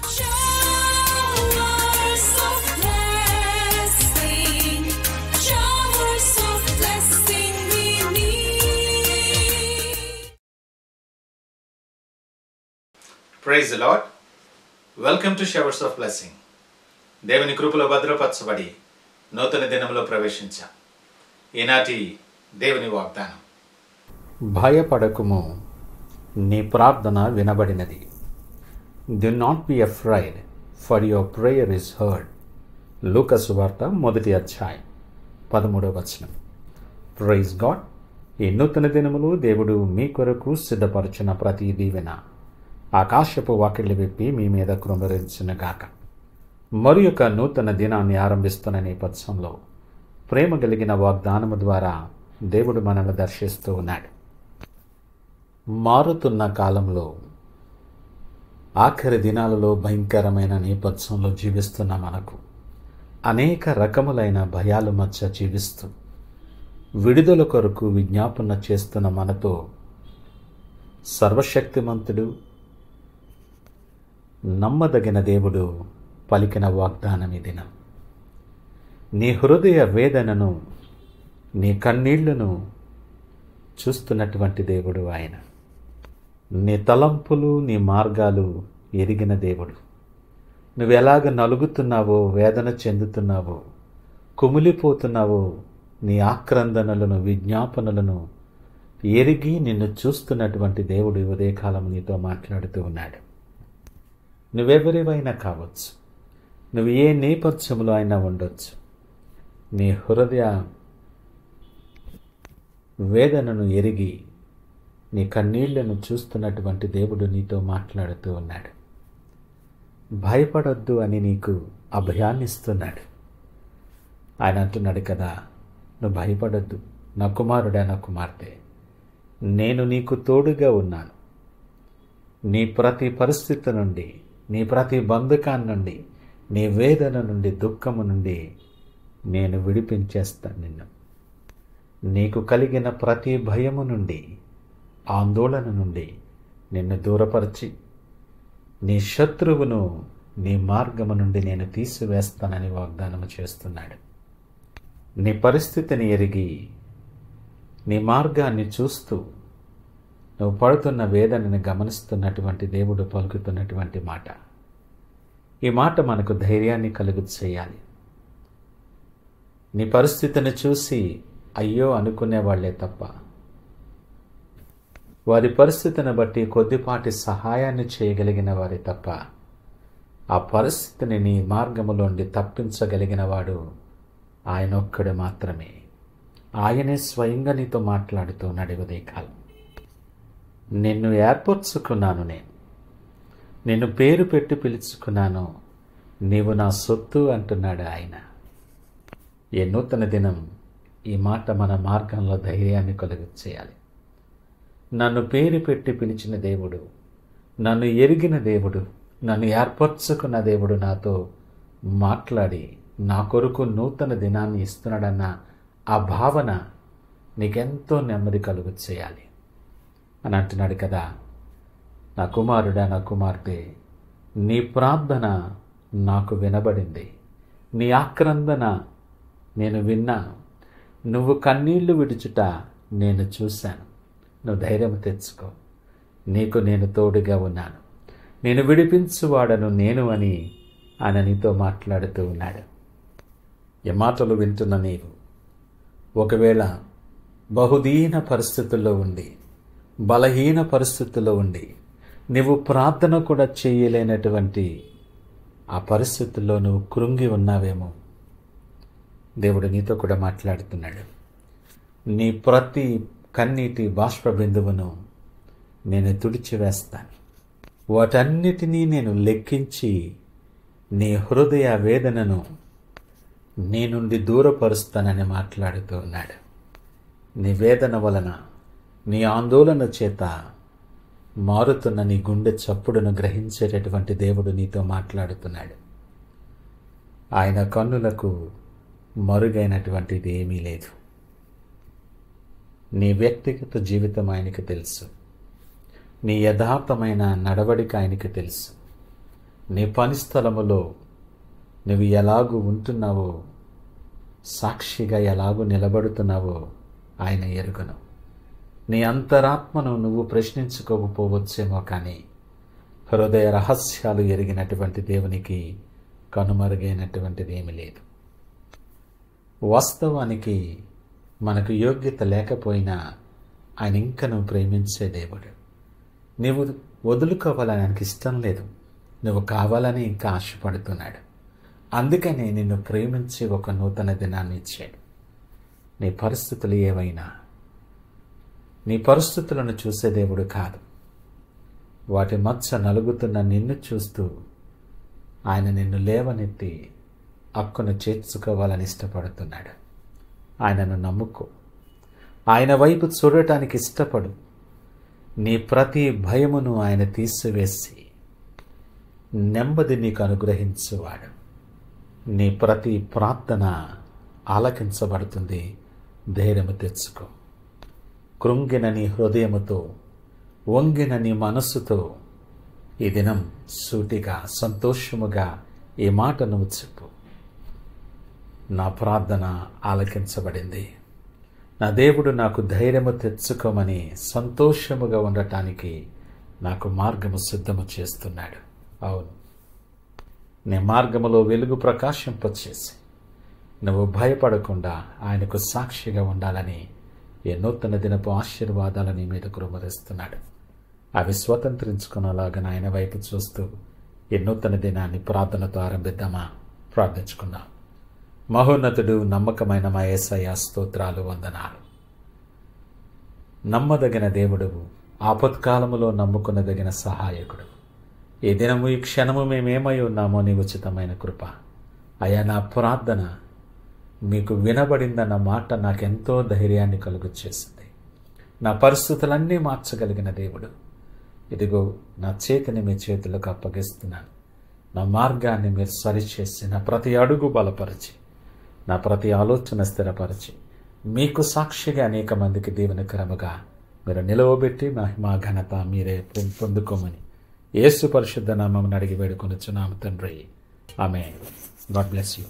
Showers of blessing, showers of blessing we need. Praise the lord. Welcome to showers of blessing. దేవుని కృపలో భద్రపరచబడి నూతన దినంలో ప్రవేశించాం. ఈనాటి దేవుని వాగ్దానం, భయపడకుము, నీ ప్రార్థన వినబడినది. Do not be afraid, for your prayer is heard. లూకాసు వార్త 1వ అధ్యాయం 13వ వచనం. Praise God. ఈ నూతన దినములు దేవుడు మీ కొరకు సిద్ధపరచిన ప్రతి దీవెన ఆకాశపు వాకిళ్ళు విప్పి మీ మీద కృంభరించునుగాక. మరి యొక్క నూతన దినాన్ని ఆరంభిస్తున్న నేపథ్యంలో ప్రేమ కలిగిన వాగ్దానము ద్వారా దేవుడు మనల్ని దర్శిస్తూ ఉన్నాడు. మారుతున్న కాలంలో, ఆఖరి దినాలలో భయంకరమైన నేపథ్యంలో జీవిస్తున్న మనకు అనేక రకములైన భయాల మధ్య జీవిస్తూ విడుదల కొరకు విజ్ఞాపన చేస్తున్న మనతో సర్వశక్తిమంతుడు, నమ్మదగిన దేవుడు పలికిన వాగ్దానం ఈ దినం. నీ హృదయ వేదనను, నీ కన్నీళ్లను చూస్తున్నటువంటి దేవుడు ఆయన. నీ తలంపులు, నీ మార్గాలు ఎరిగిన దేవుడు. నువ్వు ఎలాగ నలుగుతున్నావో, వేదన చెందుతున్నావో, కుమిలిపోతున్నావో, నీ ఆక్రందనలను, విజ్ఞాపనలను ఎరిగి నిన్ను చూస్తున్నటువంటి దేవుడు ఉదయకాలం నీతో మాట్లాడుతూ ఉన్నాడు. నువ్వెవరివైనా కావచ్చు, నువ్వు ఏ నేపథ్యంలో అయినా ఉండొచ్చు, నీ హృదయ వేదనను ఎరిగి నీ కన్నీళ్లను చూస్తున్నటువంటి దేవుడు నీతో మాట్లాడుతూ ఉన్నాడు. భయపడొద్దు అని నీకు అభయాన్ని ఇస్తున్నాడు. ఆయన అంటున్నాడు కదా, నువ్వు భయపడొద్దు, నా కుమారుడా, నా కుమార్తె, నేను నీకు తోడుగా ఉన్నాను. నీ ప్రతి పరిస్థితి నుండి, నీ ప్రతి బంధకాన్ని నుండి, నీ వేదన నుండి, దుఃఖము నుండి నేను విడిపించేస్తాను నిన్ను. నీకు కలిగిన ప్రతి భయము నుండి, ఆందోళన నుండి నిన్ను దూరపరిచి నీ శత్రువును నీ మార్గము నుండి నేను తీసివేస్తానని వాగ్దానము చేస్తున్నాడు. నీ పరిస్థితిని ఎరిగి, నీ మార్గాన్ని చూస్తూ, నువ్వు పడుతున్న వేదనని గమనిస్తున్నటువంటి దేవుడు పలుకుతున్నటువంటి మాట. ఈ మాట మనకు ధైర్యాన్ని కలుగు చేయాలి. నీ పరిస్థితిని చూసి అయ్యో అనుకునే వాళ్ళే తప్ప, వారి పరిస్థితిని బట్టి కొద్దిపాటి సహాయాన్ని చేయగలిగిన వారే తప్ప, ఆ పరిస్థితిని నీ మార్గములోండి తప్పించగలిగిన వాడు ఆయన ఒక్కడు మాత్రమే. ఆయనే స్వయంగా నీతో మాట్లాడుతూ ఉన్నాడు ఉదయకాలం. నిన్ను ఏర్పరచుకున్నాను, నిన్ను పేరు పెట్టి పిలుచుకున్నాను, నీవు నా సొత్తు అంటున్నాడు ఆయన. ఈ నూతన దినం ఈ మాట మన మార్గంలో ధైర్యాన్ని కలుగు చేయాలి. నన్ను పేరు పెట్టి పిలిచిన దేవుడు, నన్ను ఎరిగిన దేవుడు, నన్ను ఏర్పరచుకున్న దేవుడు నాతో మాట్లాడి నా కొరకు నూతన దినాన్ని ఇస్తున్నాడన్న ఆ భావన నీకెంతో నెమ్మది కలుగు చేయాలి అని అంటున్నాడు కదా. నా కుమారుడా, నా కుమార్తె, నీ ప్రార్థన నాకు వినబడింది, నీ ఆక్రందన నేను విన్నాను, నువ్వు కన్నీళ్లు విడుచుట నేను చూశాను. నువ్వు ధైర్యం తెచ్చుకో, నీకు నేను తోడుగా ఉన్నాను, నేను విడిపించువాడను నేను అని ఆయన నీతో మాట్లాడుతూ ఉన్నాడు. ఈ మాటలు వింటున్న నీవు ఒకవేళ బహుదీన పరిస్థితుల్లో ఉండి, బలహీన పరిస్థితుల్లో ఉండి, నువ్వు ప్రార్థన కూడా చేయలేనటువంటి ఆ పరిస్థితుల్లో నువ్వు కృంగి ఉన్నావేమో, దేవుడు నీతో కూడా మాట్లాడుతున్నాడు. నీ ప్రతి కన్నీటి బాష్ప బిందువును నేను తుడిచివేస్తాను, వాటన్నిటినీ నేను లెక్కించి నీ హృదయ వేదనను నీ నుండి దూరపరుస్తానని మాట్లాడుతూ ఉన్నాడు. నీ వేదన వలన, నీ ఆందోళన చేత మారుతున్న నీ గుండె చప్పుడును గ్రహించేటటువంటి దేవుడు నీతో మాట్లాడుతున్నాడు. ఆయన కన్నులకు మరుగైనటువంటిది ఏమీ లేదు. నీ వ్యక్తిగత జీవితం ఆయనకు తెలుసు, నీ యథార్థమైన నడవడిక ఆయనకు తెలుసు. నీ పని స్థలములో నువ్వు ఎలాగూ ఉంటున్నావో, సాక్షిగా ఎలాగూ నిలబడుతున్నావో ఆయన ఎరుగను. నీ అంతరాత్మను నువ్వు ప్రశ్నించుకోకపోవచ్చేమో, కానీ హృదయ రహస్యాలు ఎరిగినటువంటి దేవునికి కనుమరుగైనటువంటిది ఏమీ లేదు. వాస్తవానికి మనకు యోగ్యత లేకపోయినా ఆయన ఇంకా నువ్వు ప్రేమించే దేవుడు. నువ్వు వదులుకోవాలని ఆయనకి ఇష్టం లేదు, నువ్వు కావాలని ఇంకా ఆశపడుతున్నాడు. అందుకనే నిన్ను ప్రేమించి ఒక నూతన దినాన్ని ఇచ్చాడు. నీ పరిస్థితులు ఏవైనా, నీ పరిస్థితులను చూసే దేవుడు కాదు, వాటి మధ్య నలుగుతున్న నిన్ను చూస్తూ ఆయన నిన్ను లేవనెత్తి హక్కును చేర్చుకోవాలని ఇష్టపడుతున్నాడు. ఆయనను నమ్ముకో, ఆయన వైపు చూడటానికి ఇష్టపడు. నీ ప్రతి భయమును ఆయన తీసివేసి నెమ్మది నీకు అనుగ్రహించువాడు. నీ ప్రతి ప్రార్థన ఆలకించబడుతుంది. ధైర్యము తెచ్చుకో. కృంగిన నీ హృదయముతో, వంగిన నీ మనస్సుతో ఈ దినం సూటిగా సంతోషముగా ఈ మాట నువ్వు చెప్పు. నా ప్రార్థన ఆలకించబడింది. నా దేవుడు నాకు ధైర్యము తెచ్చుకోమని సంతోషముగా ఉండటానికి నాకు మార్గము సిద్ధము చేస్తున్నాడు. అవును, నీ మార్గములో వెలుగు ప్రకాశింపచేసి నువ్వు భయపడకుండా ఆయనకు సాక్షిగా ఉండాలని ఈ నూతన దినపు ఆశీర్వాదాలు నీ మీద కురుమరిస్తున్నాడు. అవి స్వతంత్రించుకునేలాగా ఆయన వైపు చూస్తూ ఈ నూతన దినాన్ని ప్రార్థనతో ఆరంభిద్దామా? ప్రార్థించుకుందాం. మహోన్నతుడు, నమ్మకమైన మా యేసయ్య, స్తోత్రాలు, వందనాలు. నమ్మదగిన దేవుడు, ఆపత్కాలములో నమ్ముకునదగిన సహాయకుడు. ఈ దినము, ఈ క్షణము మేమేమై ఉన్నామో నీ ఉచితమైన కృప. అయ్యా, నా ప్రార్థన మీకు వినబడిందన్న మాట నాకెంతో ధైర్యాన్ని కలుగు చేసింది. నా పరిస్థితులన్నీ మార్చగలిగిన దేవుడు, ఇదిగో నా చేతిని మీ చేతులకు అప్పగిస్తున్నాను. నా మార్గాన్ని మీరు సరిచేసి, నా ప్రతి అడుగు బలపరిచి, నా ప్రతి ఆలోచన స్థిరపరిచి, మీకు సాక్షిగా అనేక మందికి దీవెనకరముగా మీరు నిలవబెట్టి మహిమా ఘనత మీరే పొందుకోమని యేసు పరిశుద్ధ నామమున అడిగి వేడుకొనుచున్నాము తండ్రి. ఆమేన్. God bless you.